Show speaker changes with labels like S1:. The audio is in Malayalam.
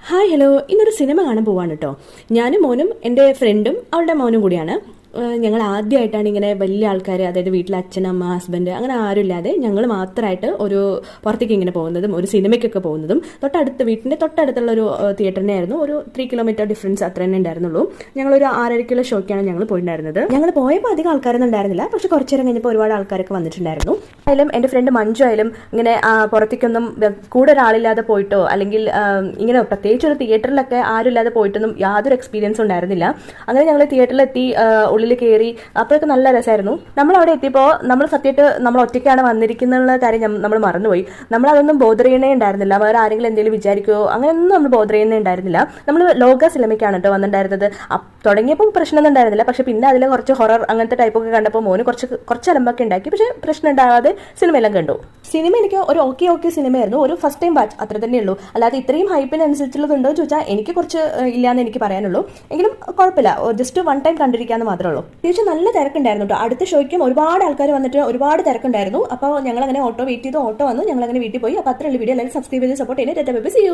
S1: ഹായ് ഹലോ, ഇന്നൊരു സിനിമ കാണാൻ പോവാണ് കേട്ടോ. ഞാനും മോനും എൻ്റെ ഫ്രണ്ടും അവളുടെ മോനും കൂടിയാണ്. ഞങ്ങൾ ആദ്യമായിട്ടാണ് ഇങ്ങനെ വലിയ ആൾക്കാർ, അതായത് വീട്ടിൽ അച്ഛനമ്മ ഹസ്ബൻഡ് അങ്ങനെ ആരും ഇല്ലാതെ ഞങ്ങൾ മാത്രമായിട്ട് ഒരു പുറത്തേക്ക് ഇങ്ങനെ പോകുന്നതും ഒരു സിനിമയ്ക്കൊക്കെ പോകുന്നതും. വീട്ടിൻ്റെ തൊട്ടടുത്തുള്ള ഒരു തിയേറ്ററിനെ ആയിരുന്നു. ഒരു 3 കിലോമീറ്റർ ഡിഫറൻസ് അത്ര തന്നെ ഉണ്ടായിരുന്നുള്ളൂ. ഞങ്ങളൊരു 6.5 ഷോയ്ക്കാണ് ഞങ്ങൾ പോയിട്ടുണ്ടായിരുന്നത്. ഞങ്ങൾ പോയപ്പോൾ അധികം ആൾക്കാരൊന്നും ഉണ്ടായിരുന്നില്ല, പക്ഷെ കുറച്ചു നേരം കഴിഞ്ഞപ്പോൾ ഒരുപാട് ആൾക്കാരൊക്കെ വന്നിട്ടുണ്ടായിരുന്നു. ആയാലും എൻ്റെ ഫ്രണ്ട് മഞ്ജു ആയാലും ഇങ്ങനെ പുറത്തേക്കൊന്നും കൂടെ ഒരാളില്ലാതെ പോയിട്ടോ അല്ലെങ്കിൽ ഇങ്ങനെ പ്രത്യേകിച്ച് ഒരു തിയേറ്ററിലൊക്കെ ആരും ഇല്ലാതെ പോയിട്ടൊന്നും യാതൊരു എക്സ്പീരിയൻസും ഉണ്ടായിരുന്നില്ല. അങ്ങനെ ഞങ്ങൾ തിയേറ്ററിലെത്തി, ഉള്ളിൽ കയറി. അപ്പോഴൊക്കെ നല്ല രസമായിരുന്നു. നമ്മൾ അവിടെ എത്തിയപ്പോൾ നമ്മൾ സത്യമായിട്ട് നമ്മൾ ഒറ്റയ്ക്കാണ് വന്നിരിക്കുന്ന കാര്യം നമ്മൾ മറന്നുപോയി. നമ്മളതൊന്നും ബോധറിയണേ ഉണ്ടായിരുന്നില്ല. വേറെ ആരെങ്കിലും എന്തെങ്കിലും വിചാരിക്കുകയോ അങ്ങനെയൊന്നും നമ്മൾ ബോധറിയുന്നേ ഉണ്ടായിരുന്നില്ല. നമ്മൾ ലോക സിനിമയ്ക്കാണ് കേട്ടോ വന്നിട്ടുണ്ടായിരുന്നത്. തുടങ്ങിയപ്പോൾ പ്രശ്നമൊന്നും ഉണ്ടായിരുന്നില്ല, പക്ഷെ പിന്നെ അതിൽ കുറച്ച് ഹൊറർ അങ്ങനത്തെ ടൈപ്പൊക്കെ കണ്ടപ്പോൾ മോന് കുറച്ച് അലമ്പൊക്കെ ഉണ്ടാക്കി. പക്ഷെ പ്രശ്നം ഉണ്ടാകാതെ സിനിമയെല്ലാം കണ്ടു. സിനിമ എനിക്ക് ഒരു ഓക്കെ സിനിമയായിരുന്നു. ഒരു ഫസ്റ്റ് ടൈം വാച്ച് അത്ര തന്നെ ഉള്ളൂ. അല്ലാതെ ഇത്രയും ഹൈപ്പിനനുസരിച്ചുള്ളതുണ്ടോ എന്ന് ചോദിച്ചാൽ എനിക്ക് കുറച്ച് ഇല്ലാന്ന് എനിക്ക് പറയാനുള്ളൂ. എങ്കിലും കുഴപ്പമില്ല, ജസ്റ്റ് വൺ ടൈം കണ്ടിരിക്കാന്ന് മാത്രമേ ഉള്ളൂ. തിരിച്ച് നല്ല തിരക്കുണ്ടായിരുന്നു കേട്ടോ. അടുത്ത ഷോയ്ക്കും ഒരുപാട് ആൾക്കാർ വന്നിട്ട് ഒരുപാട് തിരക്കുണ്ടായിരുന്നു. അപ്പോൾ ഞങ്ങളങ്ങനെ ഓട്ടോ വെയിറ്റ് ചെയ്തു. ഓട്ടോ വന്നു, ഞങ്ങളങ്ങനെ വീട്ടിൽ പോയി. അപ്പോൾ അത്രയുള്ള വീഡിയോ എല്ലാവരും സബ്സ്ക്രൈബ് ചെയ്ത് സപ്പോർട്ട് ചെയ്യുന്നത്.